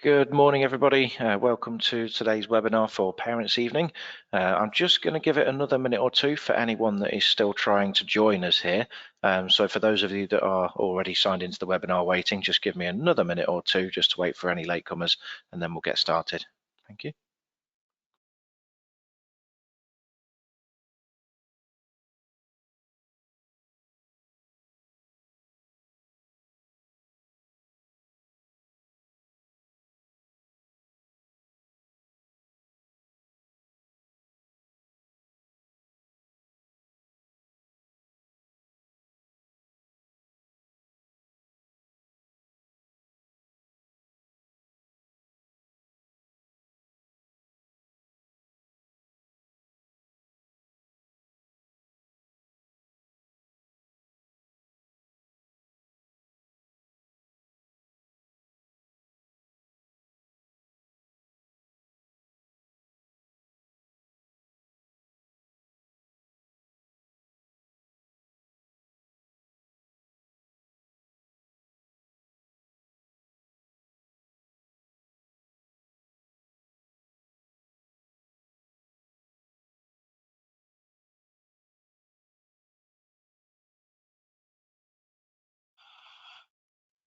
Good morning, everybody. Welcome to today's webinar for Parents' Evening. I'm just going to give it another minute or two for anyone that is still trying to join us here. So for those of you that are already signed into the webinar waiting, just give me another minute or two just to wait for any latecomers, and then we'll get started. Thank you.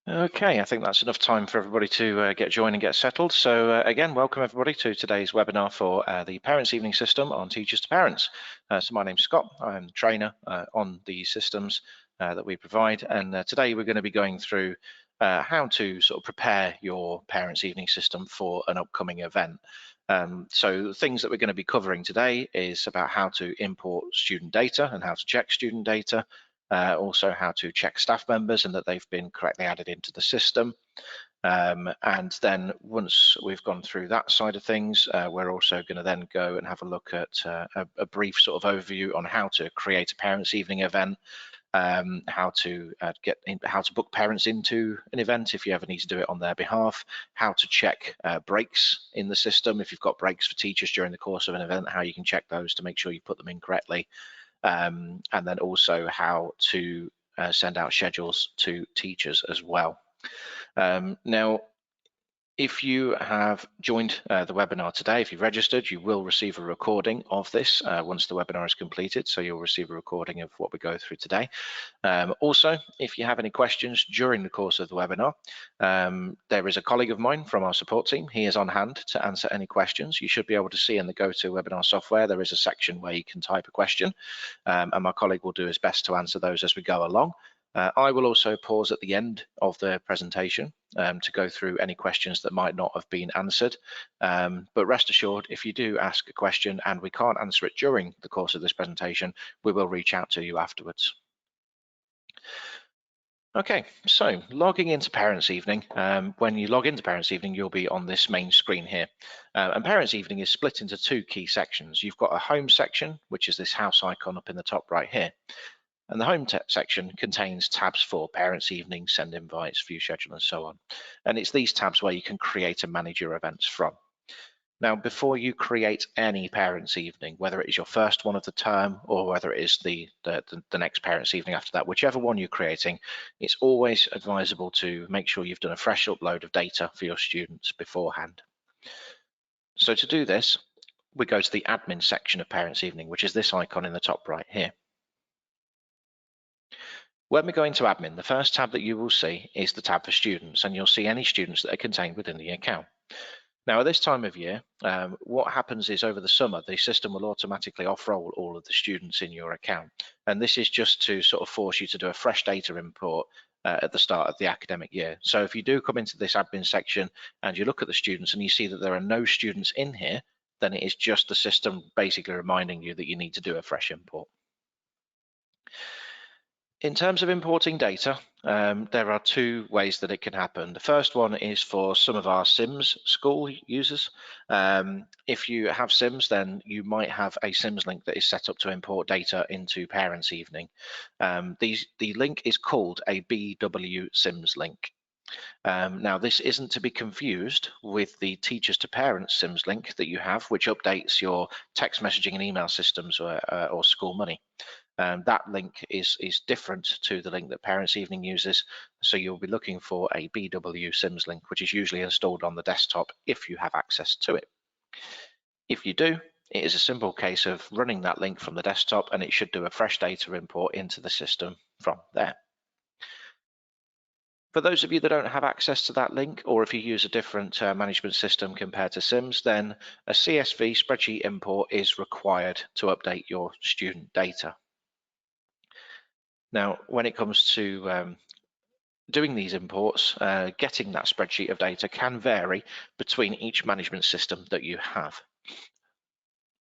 Okay, I think that's enough time for everybody to get joined and get settled. So again, welcome everybody to today's webinar for the Parents' Evening System on Teachers to Parents. So my name's Scott, I'm the trainer on the systems that we provide, and today we're going to be going through how to sort of prepare your Parents' Evening System for an upcoming event. So the things that we're going to be covering today is about how to import student data and how to check student data. Also how to check staff members and that they've been correctly added into the system. And then once we've gone through that side of things, we're also going to then go and have a look at a brief sort of overview on how to create a Parents' Evening event, how to book parents into an event if you ever need to do it on their behalf, how to check breaks in the system if you've got breaks for teachers during the course of an event, how you can check those to make sure you put them in correctly. And then also how to send out schedules to teachers as well. Now, if you have joined the webinar today, if you've registered, you will receive a recording of this once the webinar is completed. So you'll receive a recording of what we go through today. Also, if you have any questions during the course of the webinar, there is a colleague of mine from our support team. He is on hand to answer any questions. You should be able to see in the GoToWebinar software, there is a section where you can type a question, and my colleague will do his best to answer those as we go along. I will also pause at the end of the presentation to go through any questions that might not have been answered. But rest assured, if you do ask a question and we can't answer it during the course of this presentation, we will reach out to you afterwards. Okay, so logging into Parents' Evening. When you log into Parents' Evening, you'll be on this main screen here. And Parents' Evening is split into two key sections. You've got a home section, which is this house icon up in the top right here. And the home section contains tabs for Parents' Evening, send invites, view schedule, and so on. And it's these tabs where you can create and manage your events from. Now, before you create any Parents' Evening, whether it is your first one of the term or whether it is the next Parents' Evening after that, whichever one you're creating, it's always advisable to make sure you've done a fresh upload of data for your students beforehand. So to do this, we go to the admin section of Parents' Evening, which is this icon in the top right here. When we go into admin, the first tab that you will see is the tab for students, and you'll see any students that are contained within the account. Now, at this time of year, what happens is over the summer, the system will automatically off-roll all of the students in your account. And this is just to sort of force you to do a fresh data import at the start of the academic year. So if you do come into this admin section and you look at the students and you see that there are no students in here, then it is just the system basically reminding you that you need to do a fresh import. In terms of importing data, there are two ways that it can happen. The first one is for some of our SIMS school users. If you have SIMS, then you might have a SIMS link that is set up to import data into Parents' Evening. The link is called a BW SIMS link. Now, this isn't to be confused with the Teachers to Parents SIMS link that you have, which updates your text messaging and email systems or school money. that link is different to the link that Parents Evening uses. So you'll be looking for a BW Sims link, which is usually installed on the desktop if you have access to it. If you do, it is a simple case of running that link from the desktop, and it should do a fresh data import into the system from there. For those of you that don't have access to that link, or if you use a different management system compared to Sims, then a CSV spreadsheet import is required to update your student data. Now, when it comes to doing these imports, getting that spreadsheet of data can vary between each management system that you have.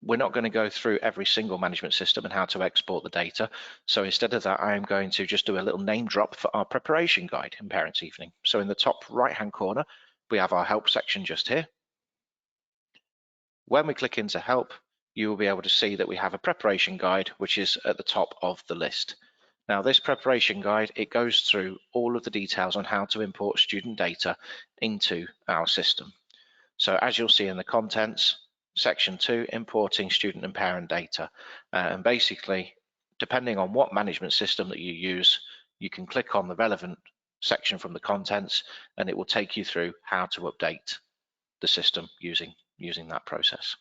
We're not going to go through every single management system and how to export the data. So instead of that, I am going to just do a little name drop for our preparation guide in Parents Evening. So in the top right-hand corner, we have our help section just here. When we click into help, you will be able to see that we have a preparation guide, which is at the top of the list. Now this preparation guide, it goes through all of the details on how to import student data into our system. So as you'll see in the contents, Section 2, importing student and parent data. And basically, depending on what management system that you use, you can click on the relevant section from the contents and it will take you through how to update the system using that process.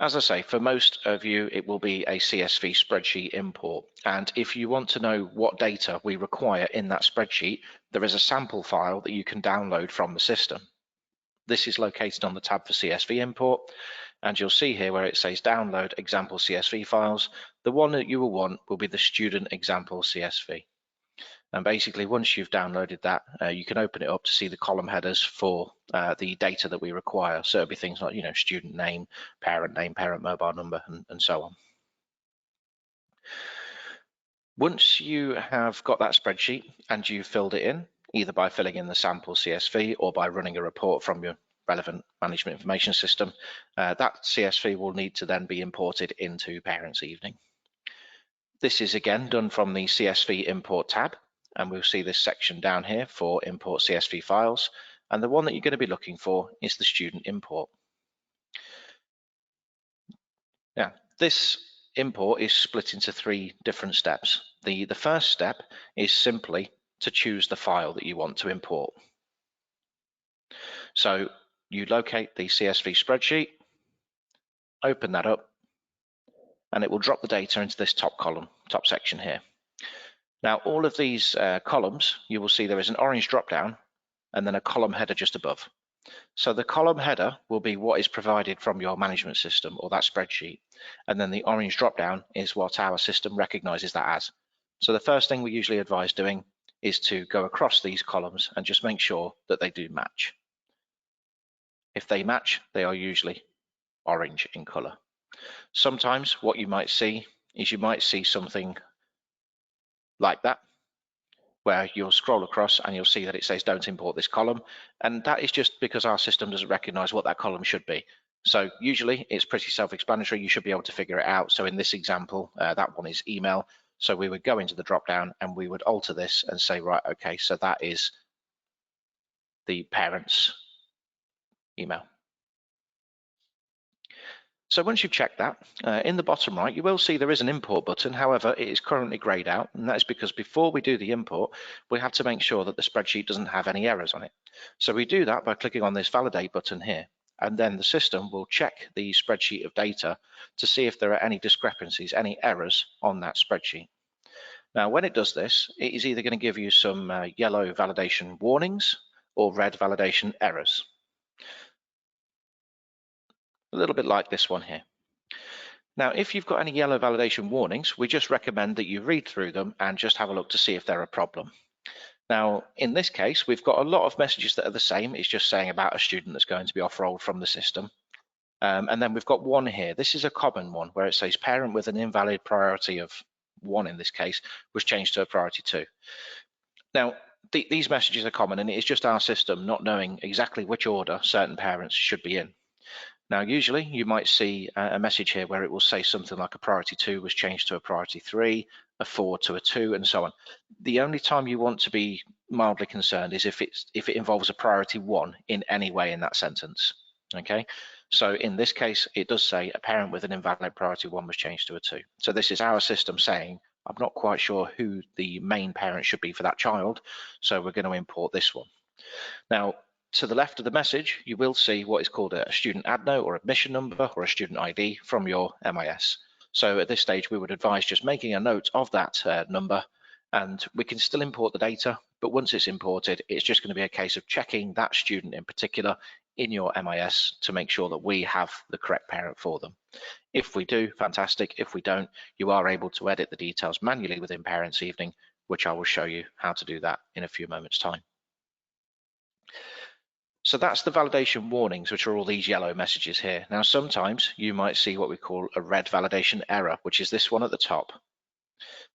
As I say, for most of you, it will be a CSV spreadsheet import. And if you want to know what data we require in that spreadsheet, there is a sample file that you can download from the system. This is located on the tab for CSV import, and you'll see here where it says download example CSV files. The one that you will want will be the student example CSV. And basically, once you've downloaded that, you can open it up to see the column headers for the data that we require. So it'll be things like, student name, parent mobile number, and so on. Once you have got that spreadsheet and you've filled it in, either by filling in the sample CSV or by running a report from your relevant management information system, that CSV will need to then be imported into Parents Evening. This is again done from the CSV import tab, and we'll see this section down here for import CSV files, and the one that you're going to be looking for is the student import. Now, this import is split into 3 different steps. The first step is simply to choose the file that you want to import. So you locate the CSV spreadsheet, open that up, and it will drop the data into this top column, top section here. Now, all of these columns, you will see there is an orange drop down and then a column header just above. So the column header will be what is provided from your management system or that spreadsheet. And then the orange drop down is what our system recognizes that as. So the first thing we usually advise doing is to go across these columns and just make sure that they do match. If they match, they are usually orange in color. Sometimes what you might see is you might see something like that, where you'll scroll across and you'll see that it says don't import this column, and that is just because our system doesn't recognize what that column should be. So usually it's pretty self-explanatory. You should be able to figure it out. So in this example, that one is email. So we would go into the drop down and we would alter this and say, right, okay, so that is the parent's email. So once you've checked that, in the bottom right, you will see there is an import button. However, it is currently grayed out, and that is because before we do the import, we have to make sure that the spreadsheet doesn't have any errors on it. So we do that by clicking on this validate button here, and then the system will check the spreadsheet of data to see if there are any discrepancies, any errors on that spreadsheet. Now, when it does this, it is either going to give you some yellow validation warnings or red validation errors. A little bit like this one here. Now, if you've got any yellow validation warnings, we just recommend that you read through them and just have a look to see if they're a problem. Now, in this case, we've got a lot of messages that are the same. It's just saying about a student that's going to be off-rolled from the system. And then we've got one here. This is a common one where it says parent with an invalid priority of 1 in this case was changed to a priority 2. Now, these messages are common, and it is just our system not knowing exactly which order certain parents should be in. Now, usually you might see a message here where it will say something like a priority 2 was changed to a priority 3, a 4 to a 2, and so on. The only time you want to be mildly concerned is if it involves a priority 1 in any way in that sentence. Okay, So in this case, it does say a parent with an invalid priority 1 was changed to a 2. So this is our system saying, I'm not quite sure who the main parent should be for that child, so we're going to import this one. Now, to the left of the message, you will see what is called a student ad note or admission number or a student ID from your MIS. So at this stage, we would advise just making a note of that number, and we can still import the data, but once it's imported, it's just going to be a case of checking that student in particular in your MIS to make sure that we have the correct parent for them. If we do, fantastic. If we don't, you are able to edit the details manually within Parents Evening, which I will show you how to do that in a few moments' time. So that's the validation warnings, which are all these yellow messages here. Now, sometimes you might see what we call a red validation error, which is this one at the top.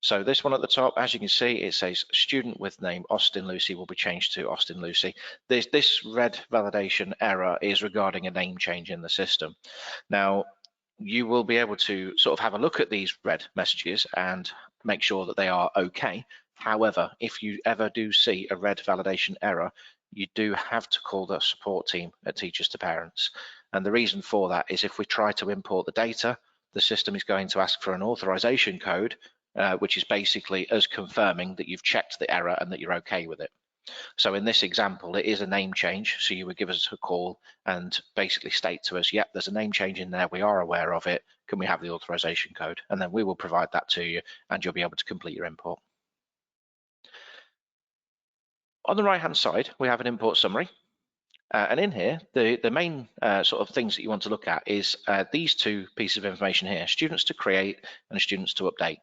So this one at the top, as you can see, it says student with name Austin Lucy will be changed to Austin Lucy. This red validation error is regarding a name change in the system. Now, you will be able to sort of have a look at these red messages and make sure that they are okay. However, if you ever do see a red validation error, you do have to call the support team at Teachers to Parents. And the reason for that is if we try to import the data, the system is going to ask for an authorization code, which is basically us confirming that you've checked the error and that you're okay with it. So in this example, it is a name change. So you would give us a call and basically state to us, yep, there's a name change in there. We are aware of it. Can we have the authorization code? And then we will provide that to you and you'll be able to complete your import. On the right-hand side, we have an import summary. And in here, the main sort of things that you want to look at is these two pieces of information here, students to create and students to update.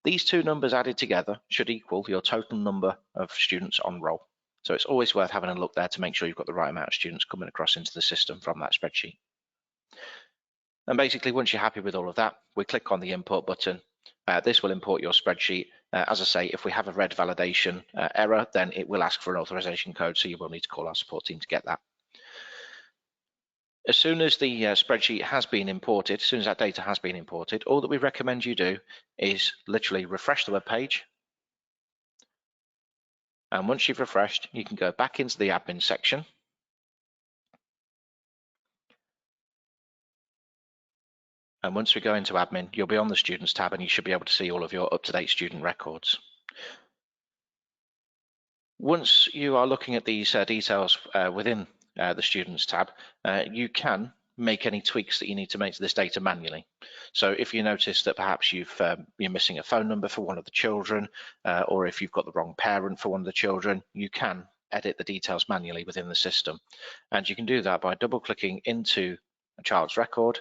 These two numbers added together should equal your total number of students on roll. So it's always worth having a look there to make sure you've got the right amount of students coming across into the system from that spreadsheet. And basically, once you're happy with all of that, we click on the import button. This will import your spreadsheet. As I say, if we have a red validation error, then it will ask for an authorization code, so you will need to call our support team to get that. As soon as the spreadsheet has been imported, as soon as that data has been imported, all that we recommend you do is literally refresh the web page. And once you've refreshed, you can go back into the admin section. And once we go into admin, you'll be on the students tab and you should be able to see all of your up-to-date student records. Once you are looking at these details within the students tab, you can make any tweaks that you need to make to this data manually. So if you notice that perhaps you're missing a phone number for one of the children, or if you've got the wrong parent for one of the children, you can edit the details manually within the system. And you can do that by double clicking into a child's record.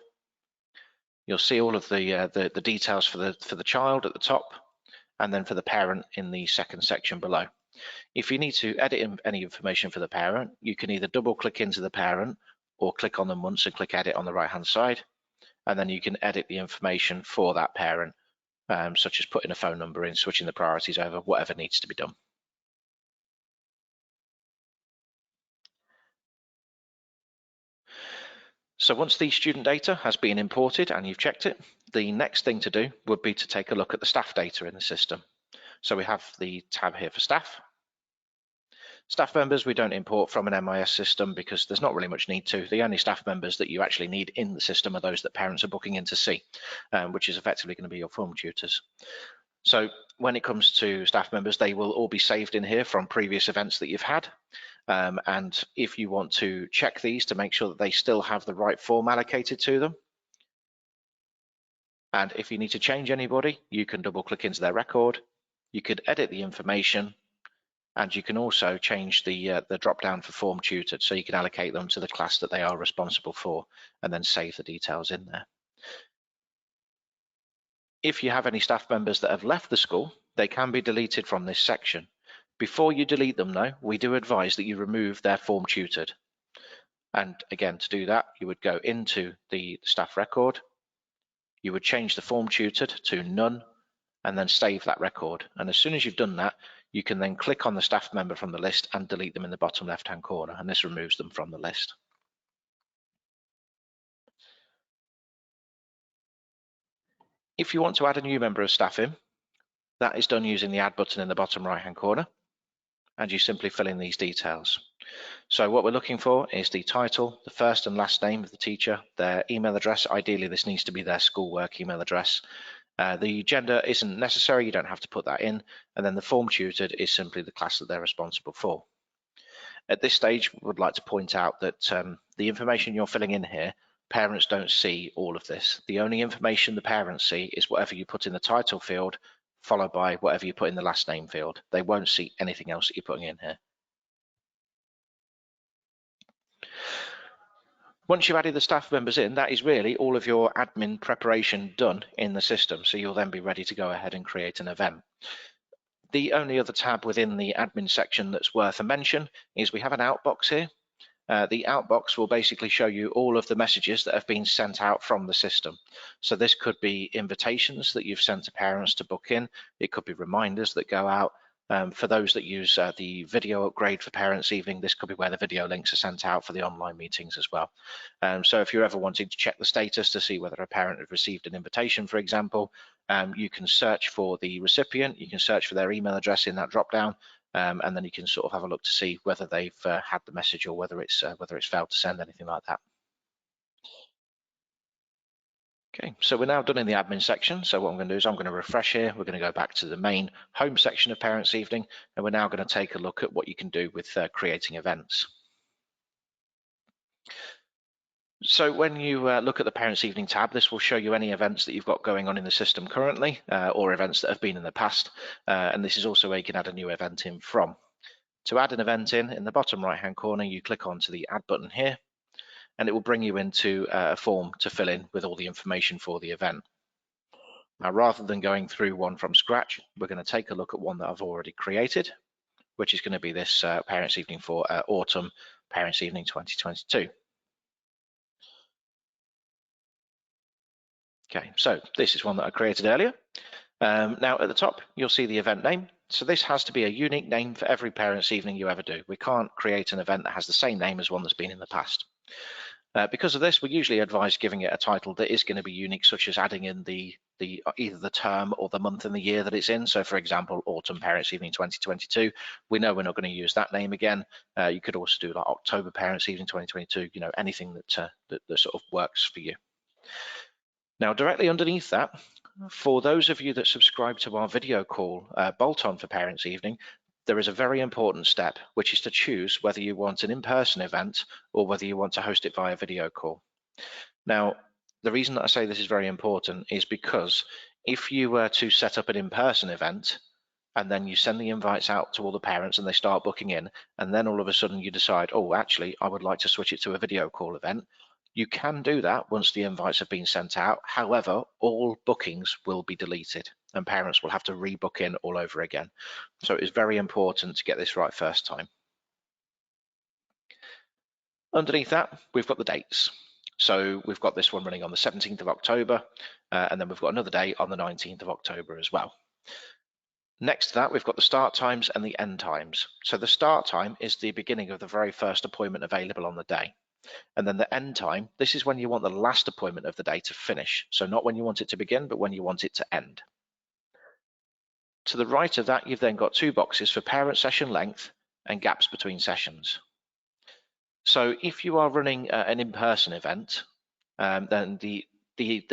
You'll see all of the details for the child at the top, and then for the parent in the second section below. If you need to edit any information for the parent, you can either double click into the parent or click on them once and click edit on the right hand side, and then you can edit the information for that parent, such as putting a phone number in, switching the priorities over, whatever needs to be done. So once the student data has been imported and you've checked it, the next thing to do would be to take a look at the staff data in the system. So we have the tab here for staff. Staff members we don't import from an MIS system because there's not really much need to. The only staff members that you actually need in the system are those that parents are booking in to see, which is effectively going to be your form tutors. So when it comes to staff members, they will all be saved in here from previous events that you've had. And if you want to check these to make sure that they still have the right form allocated to them, and if you need to change anybody, you can double click into their record. You could edit the information, and you can also change the drop down for form tutored, so you can allocate them to the class that they are responsible for and then save the details in there. If you have any staff members that have left the school, they can be deleted from this section. Before you delete them though, we do advise that you remove their form tutored. And again, to do that, you would go into the staff record, you would change the form tutored to none, and then save that record. And as soon as you've done that, you can then click on the staff member from the list and delete them in the bottom left-hand corner, and this removes them from the list. If you want to add a new member of staff in, that is done using the add button in the bottom right-hand corner, and you simply fill in these details. So what we're looking for is the title, the first and last name of the teacher, their email address. Ideally, this needs to be their schoolwork email address. The gender isn't necessary, you don't have to put that in. And then the form tutored is simply the class that they're responsible for. At this stage, we would like to point out that the information you're filling in here, parents don't see all of this. The only information the parents see is whatever you put in the title field, followed by whatever you put in the last name field. They won't see anything else that you're putting in here. Once you've added the staff members in, that is really all of your admin preparation done in the system. So you'll then be ready to go ahead and create an event. The only other tab within the admin section that's worth a mention is we have an outbox here. The outbox will basically show you all of the messages that have been sent out from the system. So this could be invitations that you've sent to parents to book in. It could be reminders that go out. For those that use the video upgrade for Parents Evening, this could be where the video links are sent out for the online meetings as well. So if you're ever wanting to check the status to see whether a parent has received an invitation, for example, you can search for the recipient, you can search for their email address in that drop down, and then you can sort of have a look to see whether they've had the message or whether it's failed to send, anything like that. Okay, so we're now done in the admin section. So what I'm going to do is I'm going to refresh here. We're going to go back to the main home section of Parents Evening, and we're now going to take a look at what you can do with creating events. So when you look at the Parents Evening tab, this will show you any events that you've got going on in the system currently, or events that have been in the past. And this is also where you can add a new event in from. To add an event in the bottom right-hand corner, you click onto the Add button here, and it will bring you into a form to fill in with all the information for the event. Now, rather than going through one from scratch, we're going to take a look at one that I've already created, which is going to be this Parents Evening for Autumn Parents Evening 2022. Okay, so this is one that I created earlier. Now at the top, you'll see the event name. So this has to be a unique name for every Parents Evening you ever do. We can't create an event that has the same name as one that's been in the past. Because of this, we usually advise giving it a title that is going to be unique, such as adding in either the term or the month and the year that it's in. So for example, Autumn Parents Evening 2022, we know we're not going to use that name again. You could also do like October Parents Evening 2022, you know, anything that sort of works for you. Now, directly underneath that, for those of you that subscribe to our video call bolt-on for Parents Evening, there is a very important step, which is to choose whether you want an in-person event or whether you want to host it via video call. Now, the reason that I say this is very important is because if you were to set up an in-person event and then you send the invites out to all the parents and they start booking in, and then all of a sudden you decide, oh, actually, I would like to switch it to a video call event, you can do that once the invites have been sent out. However, all bookings will be deleted and parents will have to rebook in all over again. So it is very important to get this right first time. Underneath that, we've got the dates. So we've got this one running on the 17th of October, and then we've got another day on the 19th of October as well. Next to that, we've got the start times and the end times. So the start time is the beginning of the very first appointment available on the day. And then the end time, this is when you want the last appointment of the day to finish. So not when you want it to begin, but when you want it to end. To the right of that, you've then got two boxes for parent session length and gaps between sessions. So if you are running an in-person event, then the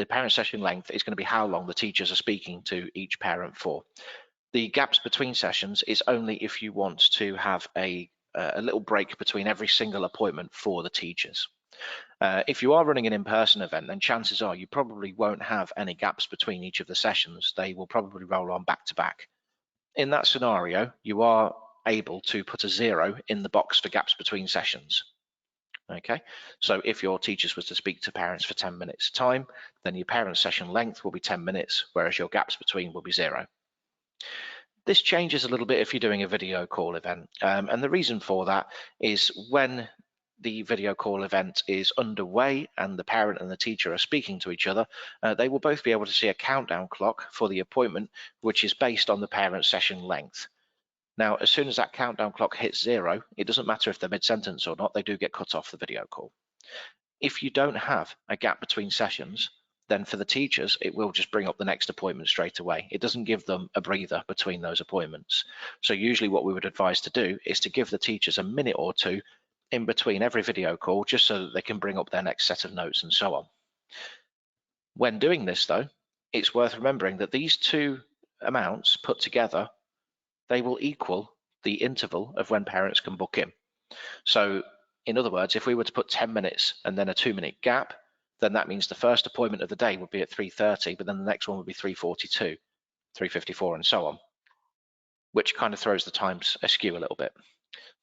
parent session length is going to be how long the teachers are speaking to each parent for. The gaps between sessions is only if you want to have a little break between every single appointment for the teachers. If you are running an in-person event, then chances are you probably won't have any gaps between each of the sessions. They will probably roll on back to back. In that scenario, you are able to put a 0 in the box for gaps between sessions. Okay, so if your teachers was to speak to parents for 10 minutes time, then your parent session length will be 10 minutes, whereas your gaps between will be 0. This changes a little bit if you're doing a video call event, and the reason for that is when the video call event is underway and the parent and the teacher are speaking to each other, they will both be able to see a countdown clock for the appointment, which is based on the parent session length. Now, as soon as that countdown clock hits 0, it doesn't matter if they're mid-sentence or not, they do get cut off the video call. If you don't have a gap between sessions, then for the teachers, it will just bring up the next appointment straight away. It doesn't give them a breather between those appointments. So usually what we would advise to do is to give the teachers a minute or two in between every video call, just so that they can bring up their next set of notes and so on. When doing this though, it's worth remembering that these two amounts put together, they will equal the interval of when parents can book in. So in other words, if we were to put 10 minutes and then a 2-minute gap, then that means the first appointment of the day would be at 3:30, but then the next one would be 3:42, 3:54, and so on, which kind of throws the times askew a little bit.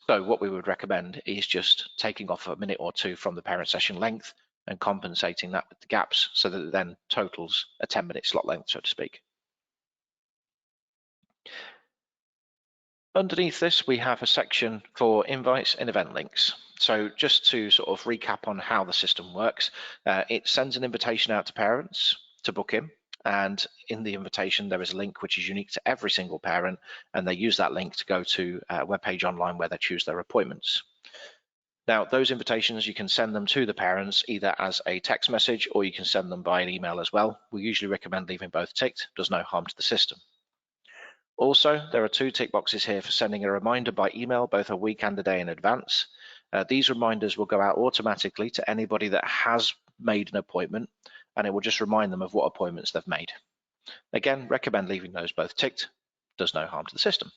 So what we would recommend is just taking off a minute or two from the parent session length and compensating that with the gaps so that it then totals a 10-minute slot length, so to speak. Underneath this, we have a section for invites and event links. So just to sort of recap on how the system works, it sends an invitation out to parents to book in. And in the invitation, there is a link which is unique to every single parent, and they use that link to go to a webpage online where they choose their appointments. Now, those invitations, you can send them to the parents either as a text message or you can send them by an email as well. We usually recommend leaving both ticked, does no harm to the system. Also, there are 2 tick boxes here for sending a reminder by email, both a week and a day in advance. These reminders will go out automatically to anybody that has made an appointment, and it will just remind them of what appointments they've made. Again, recommend leaving those both ticked, does no harm to the system.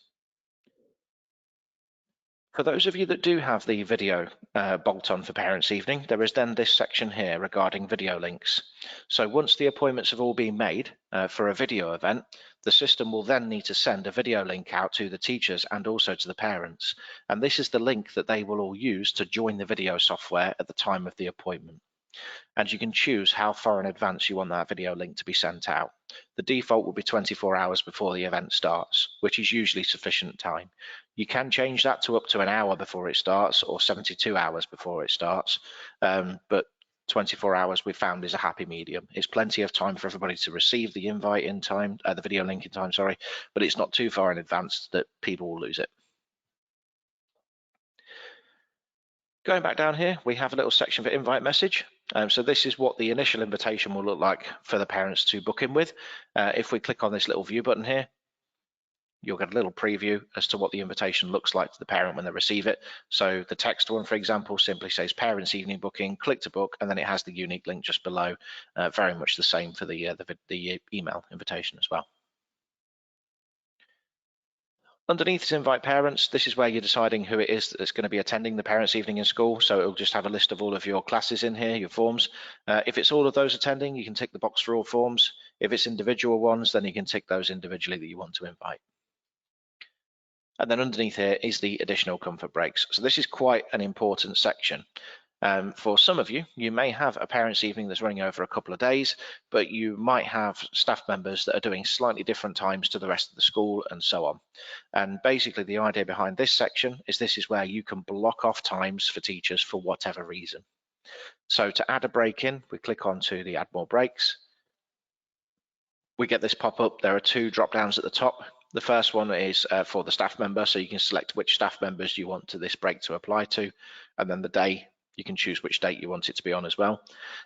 For those of you that do have the video bolt-on for Parents' Evening, there is then this section here regarding video links. So once the appointments have all been made for a video event, the system will then need to send a video link out to the teachers and also to the parents. And this is the link that they will all use to join the video software at the time of the appointment. And you can choose how far in advance you want that video link to be sent out. The default will be 24 hours before the event starts, which is usually sufficient time. You can change that to up to an hour before it starts or 72 hours before it starts, but 24 hours we've found is a happy medium. It's plenty of time for everybody to receive the invite in time, the video link in time, sorry, but it's not too far in advance that people will lose it. Going back down here, we have a little section for invite message. So this is what the initial invitation will look like for the parents to book in with. If we click on this little view button here, you'll get a little preview as to what the invitation looks like to the parent when they receive it. So the text one, for example, simply says Parents' Evening Booking, click to book, and then it has the unique link just below. Very much the same for the email invitation as well. Underneath is invite parents. This is where you're deciding who it is that's going to be attending the Parents' Evening in school. So it'll just have a list of all of your classes in here, your forms. If it's all of those attending, you can tick the box for all forms. If it's individual ones, then you can tick those individually that you want to invite. And then underneath here is the additional comfort breaks. So this is quite an important section. For some of you, you may have a Parents' Evening that's running over a couple of days, but you might have staff members that are doing slightly different times to the rest of the school and so on. And basically the idea behind this section is this is where you can block off times for teachers for whatever reason. So to add a break in, we click onto the add more breaks. We get this pop up. There are 2 drop downs at the top. The first one is for the staff member, so you can select which staff members you want this break to apply to, and then the day. You can choose which date you want it to be on as well.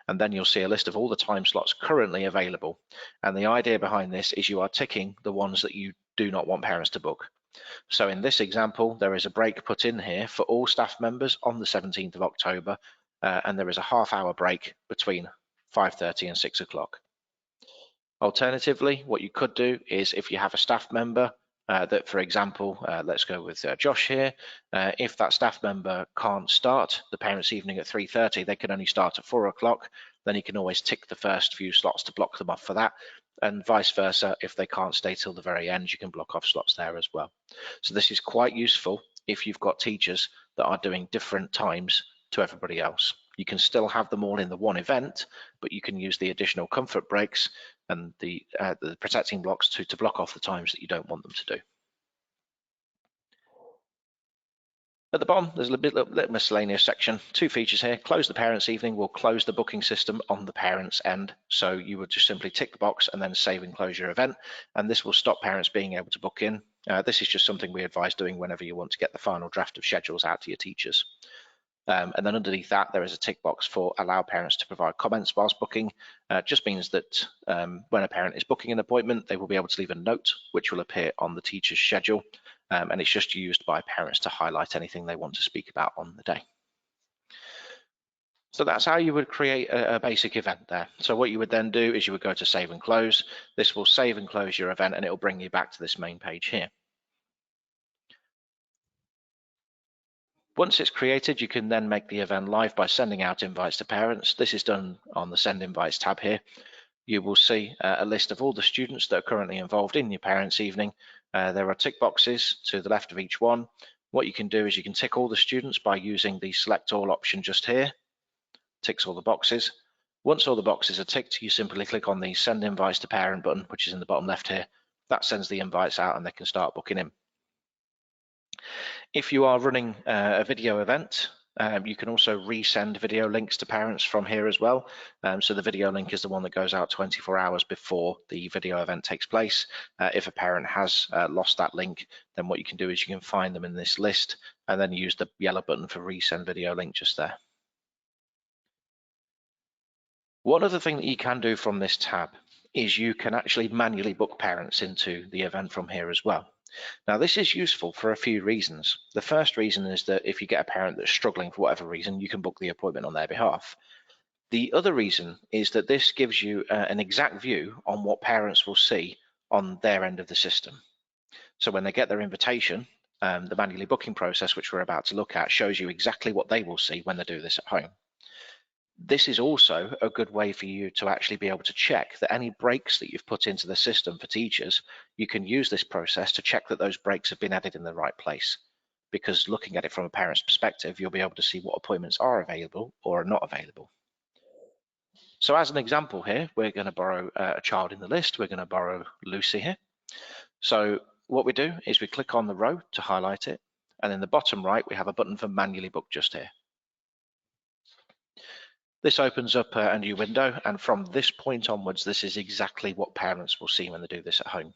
And then you'll see a list of all the time slots currently available. And the idea behind this is you are ticking the ones that you do not want parents to book. So in this example, there is a break put in here for all staff members on the 17th of October, and there is a half-hour break between 5:30 and 6 o'clock. Alternatively, what you could do is if you have a staff member that, for example, let's go with Josh here. If that staff member can't start the Parents' Evening at 3:30, they can only start at 4 o'clock, then you can always tick the first few slots to block them off for that. And vice versa, if they can't stay till the very end, you can block off slots there as well. So this is quite useful if you've got teachers that are doing different times to everybody else. You can still have them all in the one event, but you can use the additional comfort breaks and the protecting blocks to block off the times that you don't want them to do. At the bottom, there's a little miscellaneous section. 2 features here. Close the Parents' Evening will close the booking system on the parents' end. So you would just simply tick the box and then save and close your event. And this will stop parents being able to book in. This is just something we advise doing whenever you want to get the final draft of schedules out to your teachers. And then underneath that, there is a tick box for allow parents to provide comments whilst booking. Just means that when a parent is booking an appointment, they will be able to leave a note, which will appear on the teacher's schedule. And it's just used by parents to highlight anything they want to speak about on the day. So that's how you would create a basic event there. So what you would then do is you would go to save and close. This will save and close your event, and it will bring you back to this main page here. Once it's created, you can then make the event live by sending out invites to parents. This is done on the Send Invites tab here. You will see a list of all the students that are currently involved in your parents' evening. There are tick boxes to the left of each one. What you can do is you can tick all the students by using the Select All option just here. Ticks all the boxes. Once all the boxes are ticked, you simply click on the Send Invites to Parent button, which is in the bottom left here. That sends the invites out and they can start booking in. If you are running a video event, you can also resend video links to parents from here as well. So the video link is the one that goes out 24 hours before the video event takes place. If a parent has lost that link, then what you can do is you can find them in this list and then use the yellow button for resend video link just there. One other thing that you can do from this tab is you can actually manually book parents into the event from here as well. Now, this is useful for a few reasons. The first reason is that if you get a parent that's struggling for whatever reason, you can book the appointment on their behalf. The other reason is that this gives you an exact view on what parents will see on their end of the system. So when they get their invitation, the manually booking process, which we're about to look at, shows you exactly what they will see when they do this at home. This is also a good way for you to actually be able to check that any breaks that you've put into the system for teachers, you can use this process to check that those breaks have been added in the right place. Because looking at it from a parent's perspective, you'll be able to see what appointments are available or are not available. So as an example here, we're going to borrow a child in the list. We're going to borrow Lucy here. So what we do is we click on the row to highlight it. And in the bottom right, we have a button for manually book just here. This opens up a new window, and from this point onwards, this is exactly what parents will see when they do this at home.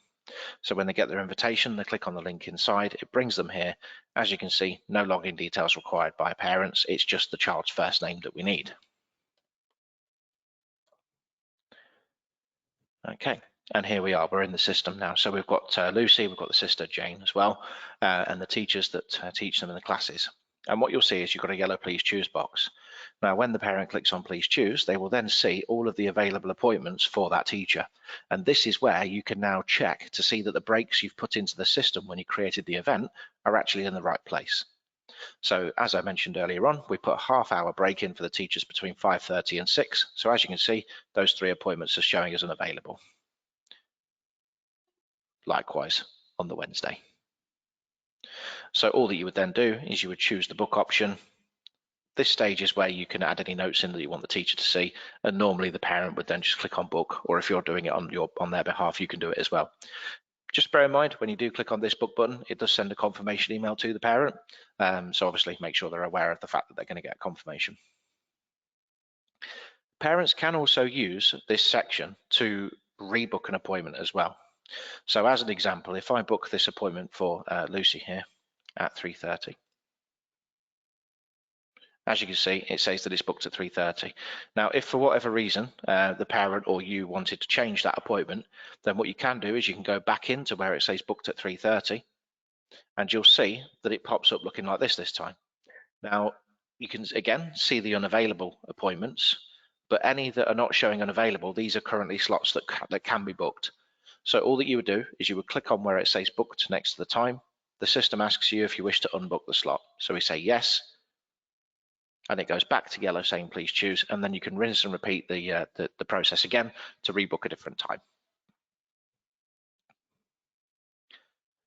So when they get their invitation, they click on the link inside, it brings them here. As you can see, no login details required by parents, it's just the child's first name that we need. Okay, and here we are, we're in the system now. So we've got Lucy, we've got the sister Jane as well, and the teachers that teach them in the classes. And what you'll see is you've got a yellow please choose box. Now, when the parent clicks on please choose, they will then see all of the available appointments for that teacher. And this is where you can now check to see that the breaks you've put into the system when you created the event are actually in the right place. So as I mentioned earlier on, we put a half-hour break in for the teachers between 5:30 and 6. So as you can see, those 3 appointments are showing as unavailable. Likewise on the Wednesday. So all that you would then do is you would choose the book option. This stage is where you can add any notes in that you want the teacher to see, and normally the parent would then just click on book, or if you're doing it on their behalf, you can do it as well. Just bear in mind, when you do click on this book button, it does send a confirmation email to the parent, so obviously make sure they're aware of the fact that they're going to get confirmation. Parents can also use this section to rebook an appointment as well. So as an example, if I book this appointment for Lucy here at 3:30, as you can see, it says that it's booked at 3:30. Now, if for whatever reason the parent or you wanted to change that appointment, then what you can do is you can go back into where it says booked at 3:30, and you'll see that it pops up looking like this time. Now, you can again see the unavailable appointments, but any that are not showing unavailable, these are currently slots that can be booked. So all that you would do is you would click on where it says booked next to the time. The system asks you if you wish to unbook the slot. So we say yes, and it goes back to yellow saying please choose, and then you can rinse and repeat the process again to rebook a different time.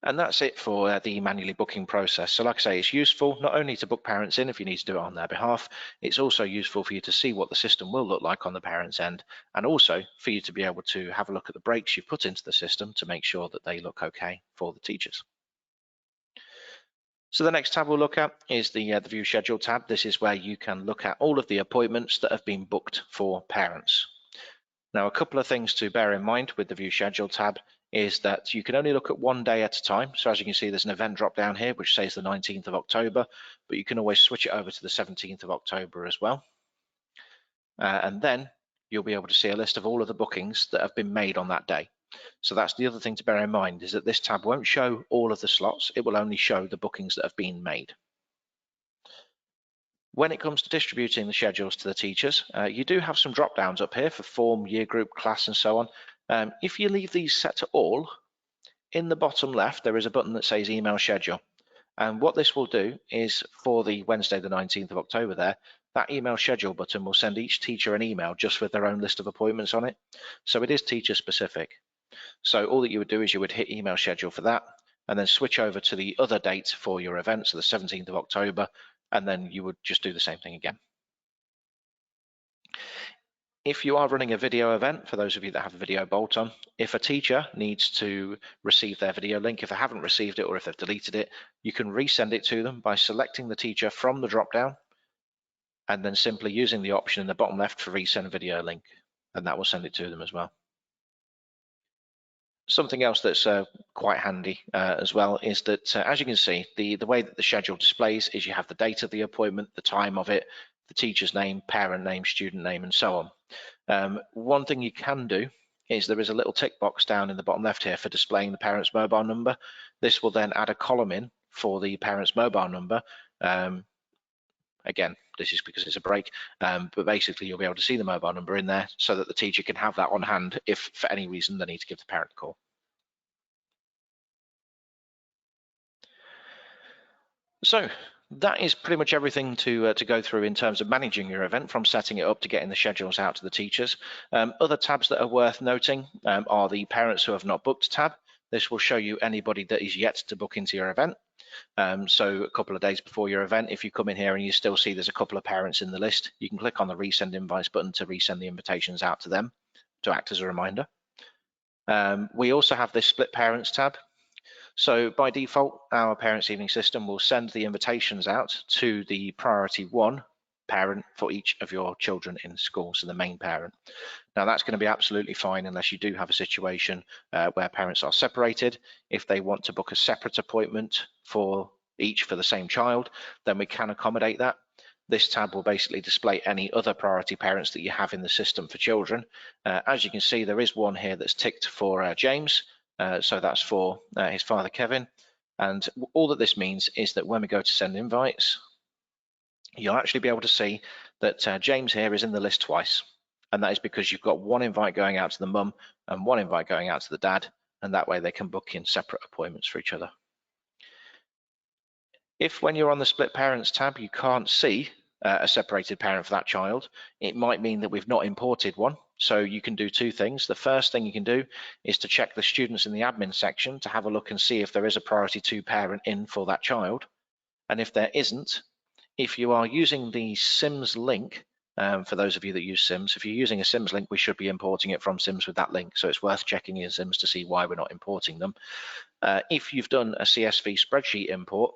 And that's it for the manually booking process. So like I say, it's useful not only to book parents in if you need to do it on their behalf, it's also useful for you to see what the system will look like on the parent's end, and also for you to be able to have a look at the breaks you've put into the system to make sure that they look okay for the teachers. So the next tab we'll look at is the View Schedule tab. This is where you can look at all of the appointments that have been booked for parents. Now, a couple of things to bear in mind with the View Schedule tab is that you can only look at one day at a time. So as you can see, there's an event drop down here which says the 19th of October, but you can always switch it over to the 17th of October as well. And then you'll be able to see a list of all of the bookings that have been made on that day. So that's the other thing to bear in mind, is that this tab won't show all of the slots, it will only show the bookings that have been made. When it comes to distributing the schedules to the teachers, you do have some drop downs up here for form, year group, class, and so on. If you leave these set to all, in the bottom left there is a button that says email schedule. And what this will do is, for the Wednesday the 19th of October there, that email schedule button will send each teacher an email just with their own list of appointments on it. So it is teacher specific. So all that you would do is you would hit email schedule for that, and then switch over to the other date for your event, so the 17th of October, and then you would just do the same thing again. If you are running a video event, for those of you that have a video bolt on, if a teacher needs to receive their video link, if they haven't received it or if they've deleted it, you can resend it to them by selecting the teacher from the drop down and then simply using the option in the bottom left for resend video link, and that will send it to them as well. Something else that's quite handy as well is that, as you can see, the way that the schedule displays is you have the date of the appointment, the time of it, the teacher's name, parent name, student name, and so on. One thing you can do is there is a little tick box down in the bottom left here for displaying the parent's mobile number. This will then add a column in for the parent's mobile number. Again, this is because it's a break, but basically you'll be able to see the mobile number in there so that the teacher can have that on hand if for any reason they need to give the parent a call. So that is pretty much everything to go through in terms of managing your event, from setting it up to getting the schedules out to the teachers. Other tabs that are worth noting are the parents who have not booked tab. This will show you anybody that is yet to book into your event. So a couple of days before your event, if you come in here and you still see there's a couple of parents in the list, you can click on the resend invites button to resend the invitations out to them to act as a reminder. We also have this split parents tab. So by default, our parents' evening system will send the invitations out to the priority 1 parent for each of your children in school, so the main parent. Now that's going to be absolutely fine unless you do have a situation where parents are separated. If they want to book a separate appointment for each for the same child, then we can accommodate that. This tab will basically display any other priority parents that you have in the system for children. As you can see, there is one here that's ticked for James. So that's for his father, Kevin. And all that this means is that when we go to send invites, you'll actually be able to see that James here is in the list twice. And that is because you've got one invite going out to the mum and one invite going out to the dad. And that way they can book in separate appointments for each other. If when you're on the split parents tab, you can't see a separated parent for that child, it might mean that we've not imported one. So you can do two things. The first thing you can do is to check the students in the admin section to have a look and see if there is a priority 2 parent in for that child. And if there isn't, if you are using the Sims link, for those of you that use Sims, if you're using a Sims link, we should be importing it from Sims with that link. So it's worth checking in Sims to see why we're not importing them. If you've done a CSV spreadsheet import,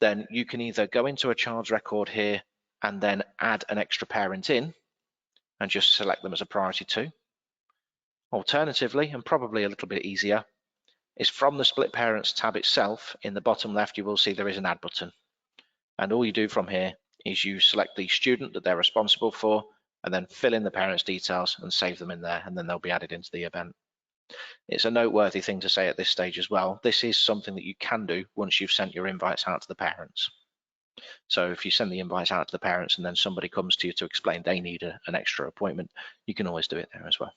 then you can either go into a child's record here and then add an extra parent in and just select them as a priority 2. Alternatively, and probably a little bit easier, is from the split parents tab itself, in the bottom left you will see there is an add button. And all you do from here is you select the student that they're responsible for and then fill in the parents' details and save them in there, and then they'll be added into the event. It's a noteworthy thing to say at this stage as well. This is something that you can do once you've sent your invites out to the parents. So if you send the invites out to the parents and then somebody comes to you to explain they need an extra appointment, you can always do it there as well.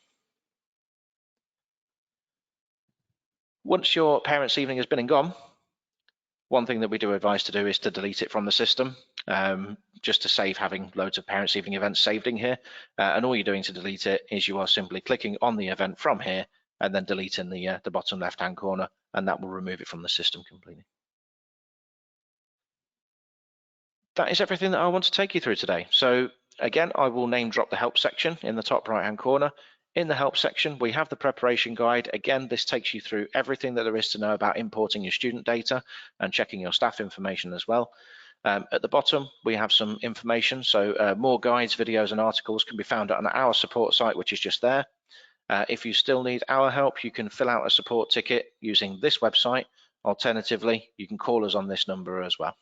Once your parents' evening has been and gone, one thing that we do advise to do is to delete it from the system, just to save having loads of parents' evening events saved in here. And all you're doing to delete it is you are simply clicking on the event from here and then deleting the bottom left-hand corner, and that will remove it from the system completely. That is everything that I want to take you through today. So again, I will name drop the help section in the top right-hand corner. In the help section, we have the preparation guide. Again, this takes you through everything that there is to know about importing your student data and checking your staff information as well. At the bottom, we have some information. So more guides, videos, and articles can be found on our support site, which is just there. If you still need our help, you can fill out a support ticket using this website. Alternatively, you can call us on this number as well.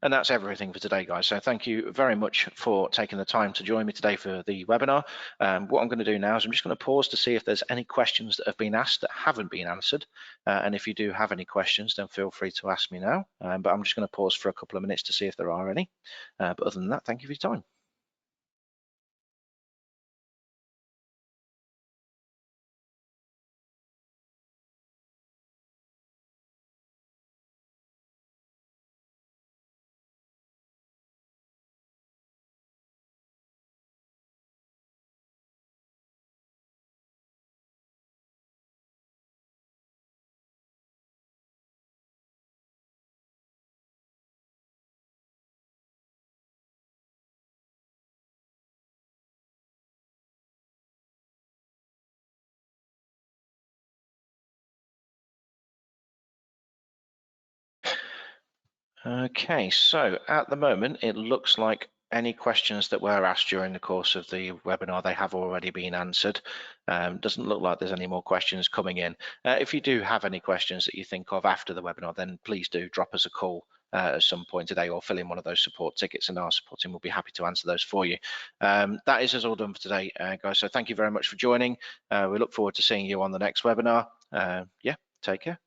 And that's everything for today, guys. So thank you very much for taking the time to join me today for the webinar. What I'm going to do now is I'm just going to pause to see if there's any questions that have been asked that haven't been answered. And if you do have any questions, then feel free to ask me now. But I'm just going to pause for a couple of minutes to see if there are any. But other than that, thank you for your time. Okay, so at the moment, it looks like any questions that were asked during the course of the webinar, they have already been answered. Doesn't look like there's any more questions coming in. If you do have any questions that you think of after the webinar, then please do drop us a call at some point today or fill in one of those support tickets, and our support team will be happy to answer those for you. That is us all done for today, guys. So thank you very much for joining. We look forward to seeing you on the next webinar. Yeah, take care.